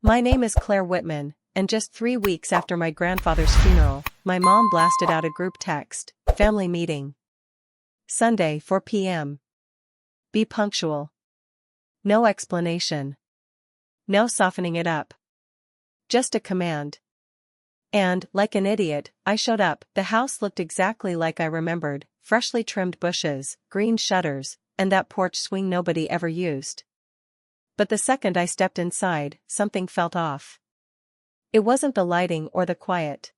My name is Claire Whitman, and just 3 weeks after my grandfather's funeral, my mom blasted out a group text, family meeting. Sunday, 4 p.m. Be punctual. No explanation. No softening it up. Just a command. And, like an idiot, I showed up. The house looked exactly like I remembered, freshly trimmed bushes, green shutters, and that porch swing nobody ever used. But the second I stepped inside, something felt off. It wasn't the lighting or the quiet.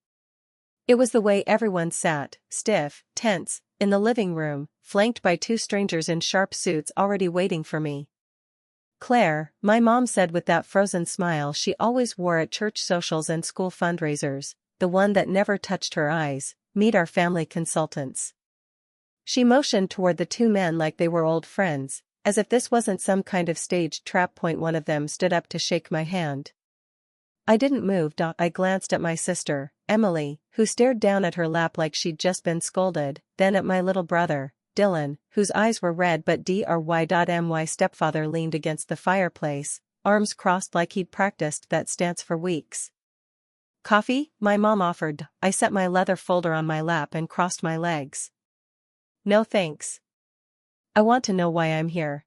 It was the way everyone sat, stiff, tense, in the living room, flanked by two strangers in sharp suits already waiting for me. Claire, my mom said with that frozen smile she always wore at church socials and school fundraisers, the one that never touched her eyes, meet our family consultants. She motioned toward the two men like they were old friends, as if this wasn't some kind of staged trap. One of them stood up to shake my hand. I didn't move. I glanced at my sister, Emily, who stared down at her lap like she'd just been scolded, then at my little brother, Dylan, whose eyes were red but dry. My stepfather leaned against the fireplace, arms crossed like he'd practiced that stance for weeks. Coffee? My mom offered. I set my leather folder on my lap and crossed my legs. No thanks. I want to know why I'm here.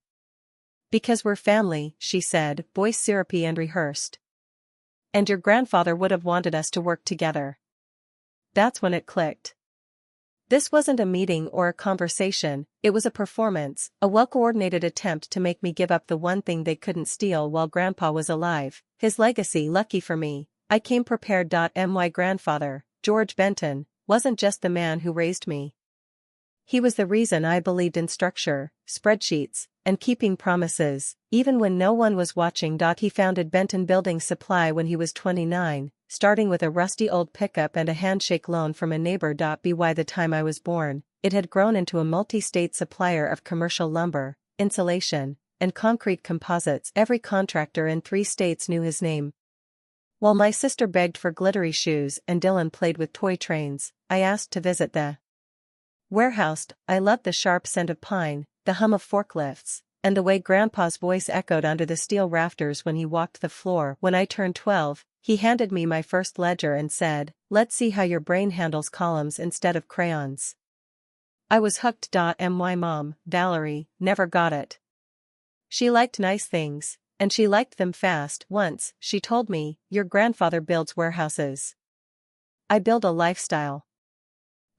Because we're family, she said, voice syrupy and rehearsed. And your grandfather would have wanted us to work together. That's when it clicked. This wasn't a meeting or a conversation, it was a performance, a well-coordinated attempt to make me give up the one thing they couldn't steal while Grandpa was alive, his legacy. Lucky for me, I came prepared. My grandfather, George Benton, wasn't just the man who raised me. He was the reason I believed in structure, spreadsheets, and keeping promises, even when no one was watching. He founded Benton Building Supply when he was 29, starting with a rusty old pickup and a handshake loan from a neighbor. By the time I was born, it had grown into a multi-state supplier of commercial lumber, insulation, and concrete composites. Every contractor in 3 states knew his name. While my sister begged for glittery shoes and Dylan played with toy trains, I asked to visit the warehouse. I loved the sharp scent of pine, the hum of forklifts, and the way Grandpa's voice echoed under the steel rafters when he walked the floor. When I turned 12, he handed me my first ledger and said, "Let's see how your brain handles columns instead of crayons." I was hooked. My mom, Valerie, never got it. She liked nice things, and she liked them fast. Once, she told me, "Your grandfather builds warehouses. I build a lifestyle."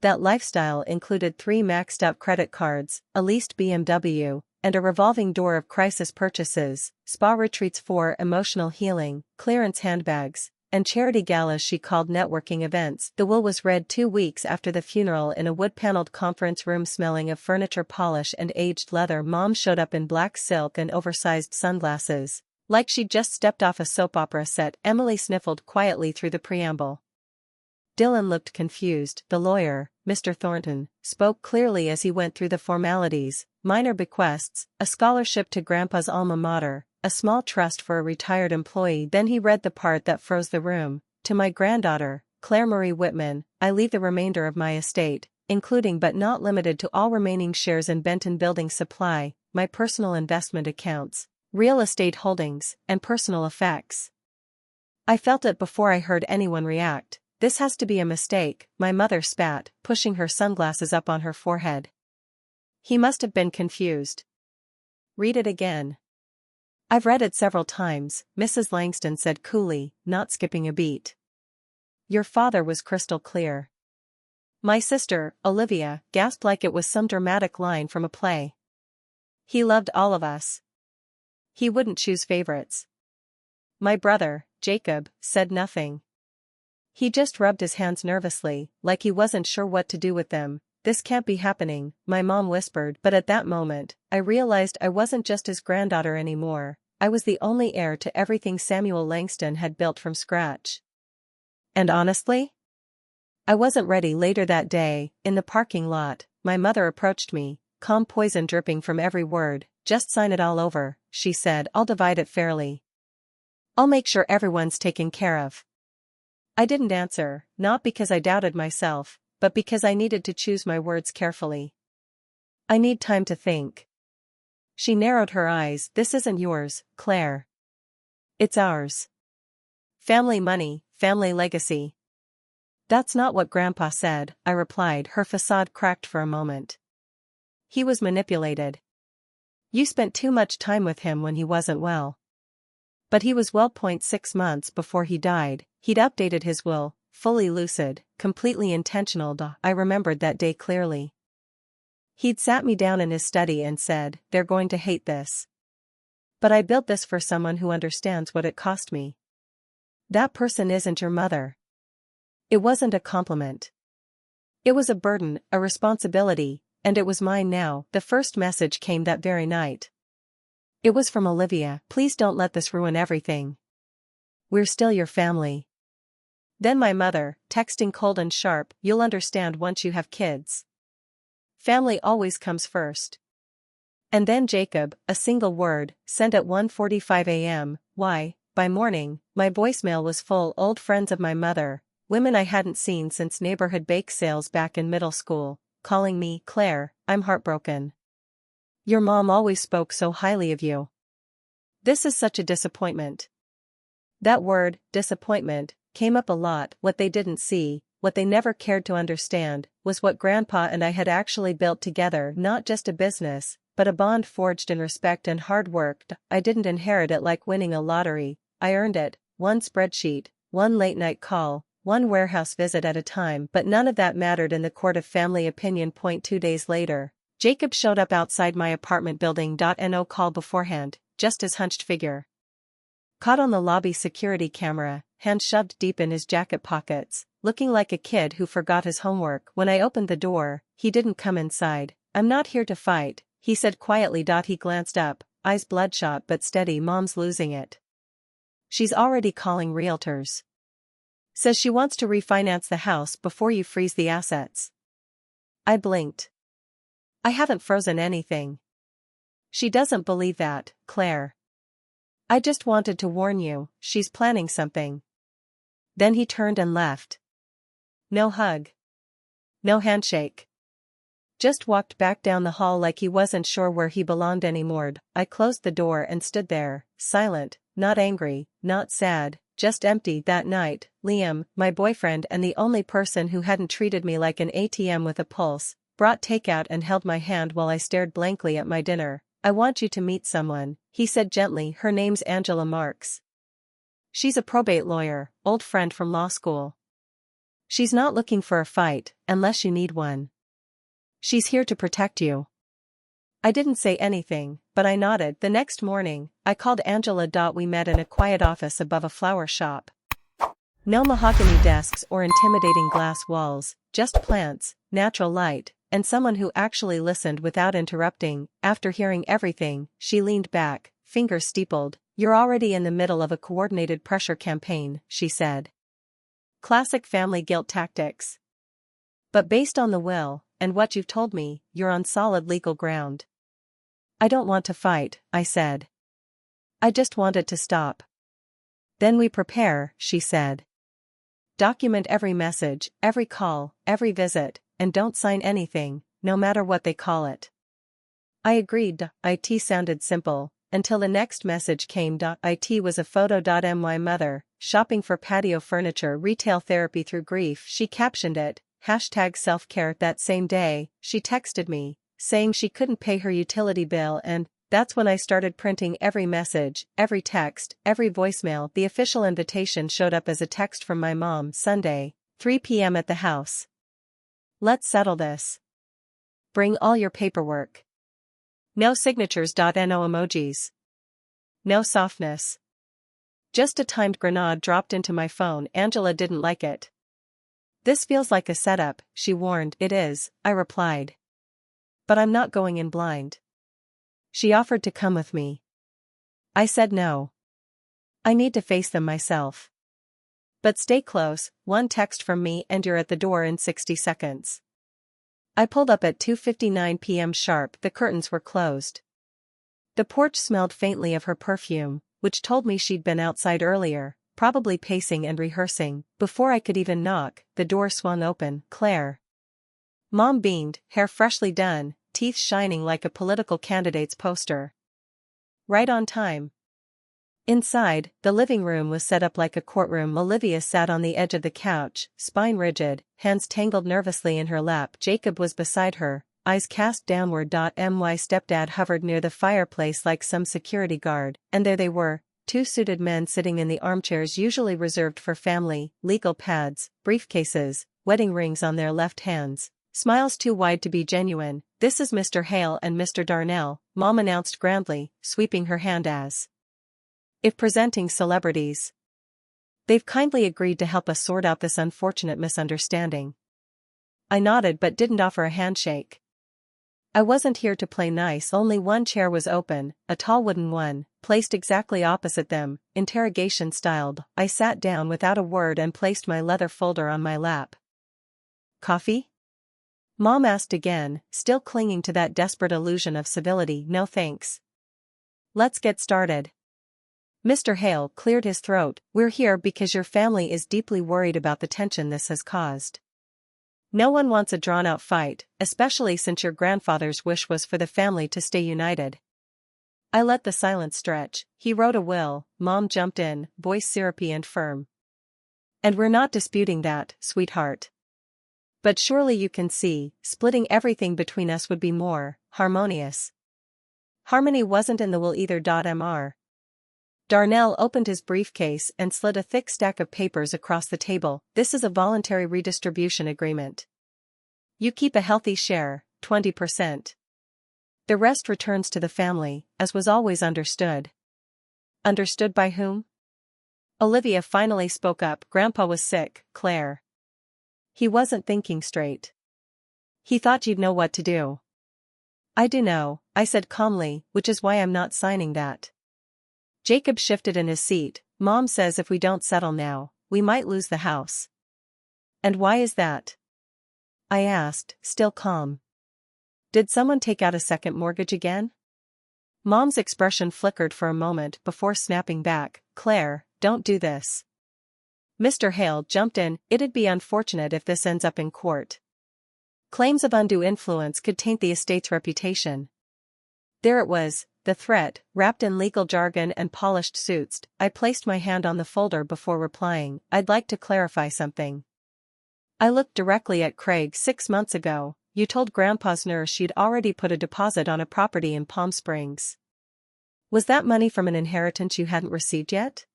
That lifestyle included 3 maxed-out credit cards, a leased BMW, and a revolving door of crisis purchases, spa retreats for emotional healing, clearance handbags, and charity galas she called networking events. The will was read 2 weeks after the funeral in a wood-paneled conference room smelling of furniture polish and aged leather. Mom showed up in black silk and oversized sunglasses, like she'd just stepped off a soap opera set. Emily sniffled quietly through the preamble. Dylan looked confused. The lawyer, Mr. Thornton, spoke clearly as he went through the formalities: minor bequests, a scholarship to Grandpa's alma mater, a small trust for a retired employee. Then he read the part that froze the room. To my granddaughter, Claire Marie Whitman, I leave the remainder of my estate, including but not limited to all remaining shares in Benton Building Supply, my personal investment accounts, real estate holdings, and personal effects. I felt it before I heard anyone react. This has to be a mistake, my mother spat, pushing her sunglasses up on her forehead. He must have been confused. Read it again. I've read it several times, Mrs. Langston said coolly, not skipping a beat. Your father was crystal clear. My sister, Olivia, gasped like it was some dramatic line from a play. He loved all of us. He wouldn't choose favorites. My brother, Jacob, said nothing. He just rubbed his hands nervously, like he wasn't sure what to do with them. This can't be happening, my mom whispered. But at that moment, I realized I wasn't just his granddaughter anymore. I was the only heir to everything Samuel Langston had built from scratch. And honestly, I wasn't ready. Later that day, in the parking lot, my mother approached me, calm poison dripping from every word. Just sign it all over, she said. I'll divide it fairly. I'll make sure everyone's taken care of. I didn't answer, not because I doubted myself, but because I needed to choose my words carefully. I need time to think. She narrowed her eyes. This isn't yours, Claire. It's ours. Family money, family legacy. That's not what Grandpa said, I replied. Her facade cracked for a moment. He was manipulated. You spent too much time with him when he wasn't well. But he was well. 6 months before he died, he'd updated his will, fully lucid, completely intentional. I remembered that day clearly. He'd sat me down in his study and said, "They're going to hate this. But I built this for someone who understands what it cost me. That person isn't your mother." It wasn't a compliment. It was a burden, a responsibility, and it was mine now. The first message came that very night. It was from Olivia. "Please don't let this ruin everything. We're still your family." Then my mother, texting cold and sharp, "You'll understand once you have kids. Family always comes first." And then Jacob, a single word, sent at 1:45 a.m. Why, by morning, my voicemail was full. Old friends of my mother, women I hadn't seen since neighborhood bake sales back in middle school, calling me, "Claire, I'm heartbroken. Your mom always spoke so highly of you. This is such a disappointment." That word, disappointment, came up a lot. What they didn't see, what they never cared to understand, was what Grandpa and I had actually built together. Not just a business, but a bond forged in respect and hard work. I didn't inherit it like winning a lottery. I earned it, one spreadsheet, one late-night call, one warehouse visit at a time. But none of that mattered in the court of family opinion. 2 days later, Jacob showed up outside my apartment building. No call beforehand, just his hunched figure. Caught on the lobby security camera, hands shoved deep in his jacket pockets, looking like a kid who forgot his homework. When I opened the door, he didn't come inside. "I'm not here to fight," he said quietly. He glanced up, eyes bloodshot but steady. "Mom's losing it. She's already calling realtors. Says she wants to refinance the house before you freeze the assets." I blinked. "I haven't frozen anything." "She doesn't believe that, Claire. I just wanted to warn you, she's planning something." Then he turned and left. No hug. No handshake. Just walked back down the hall like he wasn't sure where he belonged anymore. I closed the door and stood there, silent, not angry, not sad, just empty. That night, Liam, my boyfriend and the only person who hadn't treated me like an ATM with a pulse, brought takeout and held my hand while I stared blankly at my dinner. "I want you to meet someone," he said gently. "Her name's Angela Marks. She's a probate lawyer, old friend from law school. She's not looking for a fight, unless you need one. She's here to protect you." I didn't say anything, but I nodded. The next morning, I called Angela. We met in a quiet office above a flower shop. No mahogany desks or intimidating glass walls, just plants, natural light, and someone who actually listened without interrupting. After hearing everything, she leaned back, fingers steepled. "You're already in the middle of a coordinated pressure campaign," she said. "Classic family guilt tactics. But based on the will, and what you've told me, you're on solid legal ground." "I don't want to fight," I said. "I just want it to stop." "Then we prepare," she said. "Document every message, every call, every visit, and don't sign anything, no matter what they call it." I agreed. It sounded simple, until the next message came. It was a photo. My mother, shopping for patio furniture, retail therapy through grief. She captioned it, #self-care. That same day, she texted me, saying she couldn't pay her utility bill, and that's when I started printing every message, every text, every voicemail. The official invitation showed up as a text from my mom. "Sunday, 3 p.m. at the house. Let's settle this. Bring all your paperwork." No signatures. No emojis. No softness. Just a timed grenade dropped into my phone. Angela didn't like it. "This feels like a setup," she warned. "It is," I replied. "But I'm not going in blind." She offered to come with me. I said no. I need to face them myself. "But stay close," one text from me, "and you're at the door in 60 seconds. I pulled up at 2:59 p.m. sharp. The curtains were closed. The porch smelled faintly of her perfume, which told me she'd been outside earlier, probably pacing and rehearsing. Before I could even knock, the door swung open. "Claire." Mom beamed, hair freshly done, teeth shining like a political candidate's poster. "Right on time." Inside, the living room was set up like a courtroom. Olivia sat on the edge of the couch, spine rigid, hands tangled nervously in her lap. Jacob was beside her, eyes cast downward. My stepdad hovered near the fireplace like some security guard, and there they were, two suited men sitting in the armchairs usually reserved for family, legal pads, briefcases, wedding rings on their left hands, smiles too wide to be genuine. "This is Mr. Hale and Mr. Darnell," Mom announced grandly, sweeping her hand as if presenting celebrities. "They've kindly agreed to help us sort out this unfortunate misunderstanding." I nodded but didn't offer a handshake. I wasn't here to play nice. Only one chair was open, a tall wooden one, placed exactly opposite them, interrogation-styled. I sat down without a word and placed my leather folder on my lap. "Coffee?" Mom asked again, still clinging to that desperate illusion of civility. "No thanks. Let's get started." Mr. Hale cleared his throat. "We're here because your family is deeply worried about the tension this has caused. No one wants a drawn-out fight, especially since your grandfather's wish was for the family to stay united." I let the silence stretch. "He wrote a will," Mom jumped in, voice syrupy and firm. "And we're not disputing that, sweetheart. But surely you can see, splitting everything between us would be more harmonious." Harmony wasn't in the will either. Mr. Darnell opened his briefcase and slid a thick stack of papers across the table. "This is a voluntary redistribution agreement. You keep a healthy share, 20%. The rest returns to the family, as was always understood." "Understood by whom?" Olivia finally spoke up. "Grandpa was sick, Claire. He wasn't thinking straight. He thought you'd know what to do." "I do know," I said calmly, "which is why I'm not signing that." Jacob shifted in his seat. "Mom says if we don't settle now, we might lose the house." "And why is that?" I asked, still calm. "Did someone take out a second mortgage again?" Mom's expression flickered for a moment before snapping back. "Claire, don't do this." Mr. Hale jumped in. "It'd be unfortunate if this ends up in court. Claims of undue influence could taint the estate's reputation." There it was, the threat, wrapped in legal jargon and polished suits. I placed my hand on the folder before replying. "I'd like to clarify something." I looked directly at Craig. 6 months ago, you told Grandpa's nurse she'd already put a deposit on a property in Palm Springs. Was that money from an inheritance you hadn't received yet?"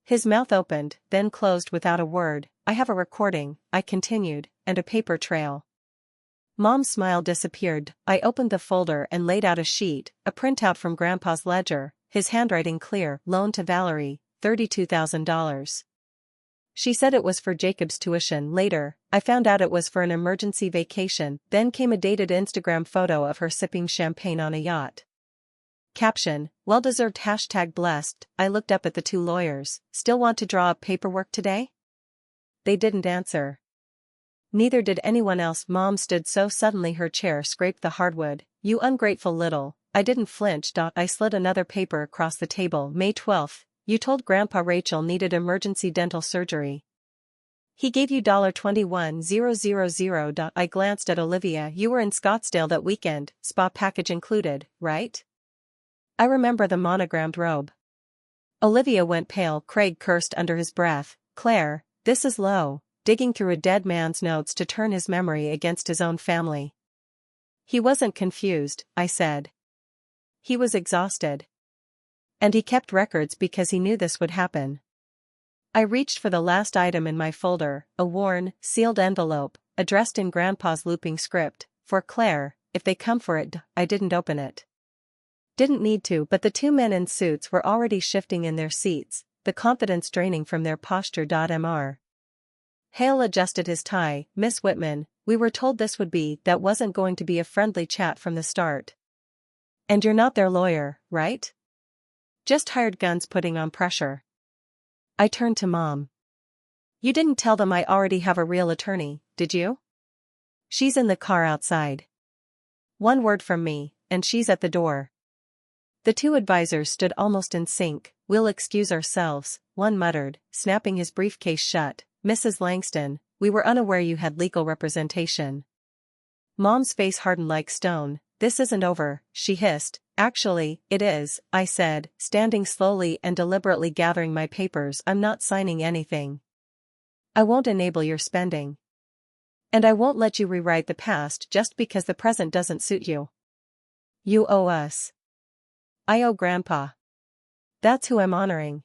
His mouth opened, then closed without a word. "I have a recording," I continued, "and a paper trail." Mom's smile disappeared. I opened the folder and laid out a sheet, a printout from Grandpa's ledger, his handwriting clear. "Loan to Valerie, $32,000. She said it was for Jacob's tuition. Later, I found out it was for an emergency vacation." Then came a dated Instagram photo of her sipping champagne on a yacht. Caption, "Well-deserved." #blessed. I looked up at the two lawyers. "Still want to draw up paperwork today?" They didn't answer. Neither did anyone else. Mom stood so suddenly her chair scraped the hardwood. "You ungrateful little..." I didn't flinch. I slid another paper across the table. "May 12th, you told Grandpa Rachel needed emergency dental surgery. He gave you $21,000. I glanced at Olivia. "You were in Scottsdale that weekend, spa package included, right?" I remember the monogrammed robe. Olivia went pale. Craig cursed under his breath. "Claire, this is low," digging through a dead man's notes to turn his memory against his own family. "He wasn't confused," I said. "He was exhausted. And he kept records because he knew this would happen." I reached for the last item in my folder, a worn, sealed envelope, addressed in Grandpa's looping script, "For Claire, if they come for it." I didn't open it. Didn't need to, but the two men in suits were already shifting in their seats, the confidence draining from their posture. Mr. Hale adjusted his tie. "Miss Whitman, we were told this would be, that wasn't going to be a friendly chat from the start. And you're not their lawyer, right? Just hired guns putting on pressure." I turned to Mom. "You didn't tell them I already have a real attorney, did you?" "She's in the car outside. One word from me, and she's at the door." The two advisors stood almost in sync. "We'll excuse ourselves," one muttered, snapping his briefcase shut. "Mrs. Langston, we were unaware you had legal representation." Mom's face hardened like stone. "This isn't over," she hissed, Actually, it is, I said, standing slowly and deliberately gathering my papers. I'm not signing anything. I won't enable your spending. And I won't let you rewrite the past just because the present doesn't suit you. You owe us. I owe Grandpa. That's who I'm honoring.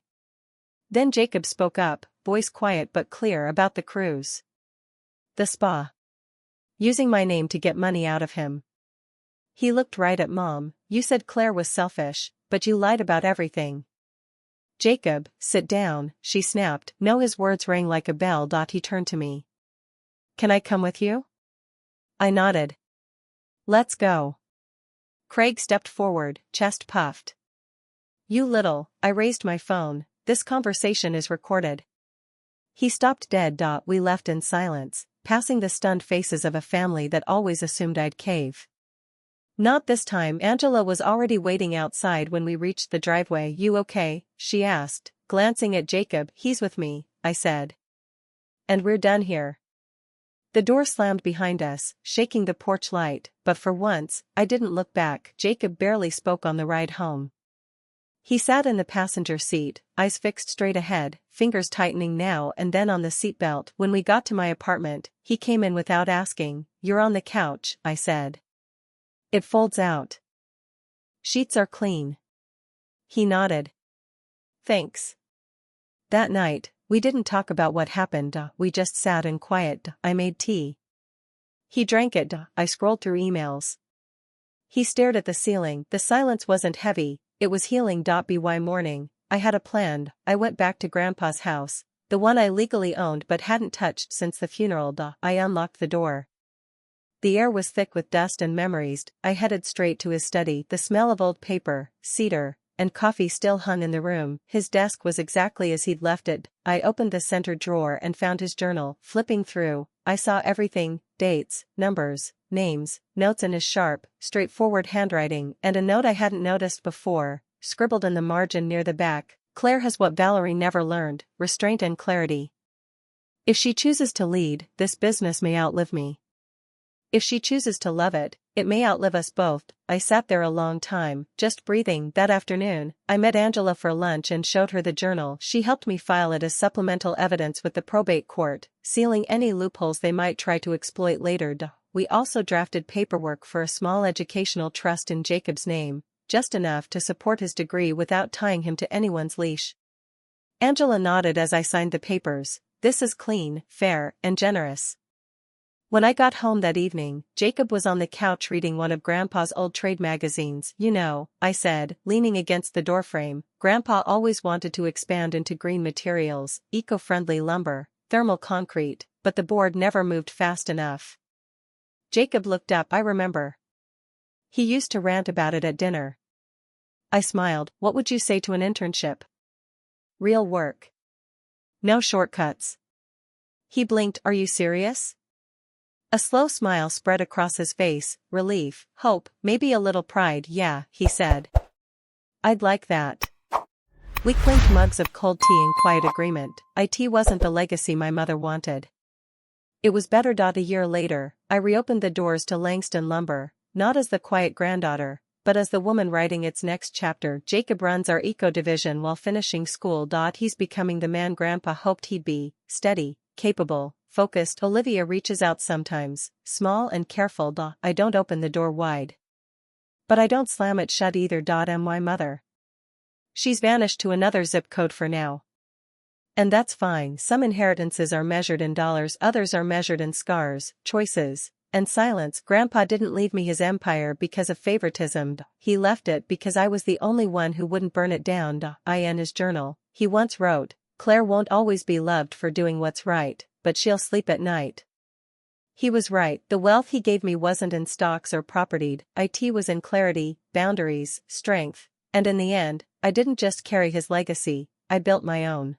Then Jacob spoke up, voice quiet but clear about the cruise. The spa. Using my name to get money out of him. He looked right at Mom. You said Claire was selfish, but you lied about everything. Jacob, sit down, she snapped. No, his words rang like a bell. He turned to me. Can I come with you? I nodded. Let's go. Craig stepped forward, chest puffed. You little, I raised my phone. This conversation is recorded. He stopped dead. We left in silence, passing the stunned faces of a family that always assumed I'd cave. Not this time. Angela was already waiting outside when we reached the driveway. You okay? She asked, glancing at Jacob. He's with me, I said. And we're done here. The door slammed behind us, shaking the porch light, but for once, I didn't look back. Jacob barely spoke on the ride home. He sat in the passenger seat, eyes fixed straight ahead, fingers tightening now and then on the seatbelt. When we got to my apartment, he came in without asking. You're on the couch, I said. It folds out. Sheets are clean. He nodded. Thanks. That night, we didn't talk about what happened. We just sat in quiet. I made tea. He drank it. I scrolled through emails. He stared at the ceiling. The silence wasn't heavy, it was healing. By morning, I had a plan. I went back to Grandpa's house, the one I legally owned but hadn't touched since the funeral. I unlocked the door. The air was thick with dust and memories. I headed straight to his study. The smell of old paper, cedar, and coffee still hung in the room. His desk was exactly as he'd left it. I opened the center drawer and found his journal. Flipping through, I saw everything: dates, numbers, names, notes in his sharp, straightforward handwriting, and a note I hadn't noticed before, scribbled in the margin near the back. Claire has what Valerie never learned: restraint and clarity. If she chooses to lead, this business may outlive me. If she chooses to love it, it may outlive us both. I sat there a long time, just breathing. That afternoon, I met Angela for lunch and showed her the journal. She helped me file it as supplemental evidence with the probate court, sealing any loopholes they might try to exploit later. We also drafted paperwork for a small educational trust in Jacob's name, just enough to support his degree without tying him to anyone's leash. Angela nodded as I signed the papers. This is clean, fair, and generous. When I got home that evening, Jacob was on the couch reading one of Grandpa's old trade magazines. You know, I said, leaning against the doorframe, Grandpa always wanted to expand into green materials, eco-friendly lumber, thermal concrete, but the board never moved fast enough. Jacob looked up. I remember. He used to rant about it at dinner. I smiled. What would you say to an internship? Real work. No shortcuts. He blinked. Are you serious? A slow smile spread across his face, relief, hope, maybe a little pride. Yeah, he said. I'd like that. We clinked mugs of cold tea in quiet agreement. It wasn't the legacy my mother wanted. It was better. A year later, I reopened the doors to Langston Lumber, not as the quiet granddaughter, but as the woman writing its next chapter. Jacob runs our eco division while finishing school. He's becoming the man Grandpa hoped he'd be: steady, capable, focused. Olivia reaches out sometimes, small and careful. I don't open the door wide. But I don't slam it shut either. My mother. She's vanished to another zip code for now. And that's fine. Some inheritances are measured in dollars, others are measured in scars, choices, and silence. Grandpa didn't leave me his empire because of favoritism. He left it because I was the only one who wouldn't burn it down. In his journal, he once wrote, Claire won't always be loved for doing what's right, but she'll sleep at night. He was right. The wealth he gave me wasn't in stocks or property. It was in clarity, boundaries, strength, and in the end, I didn't just carry his legacy, I built my own.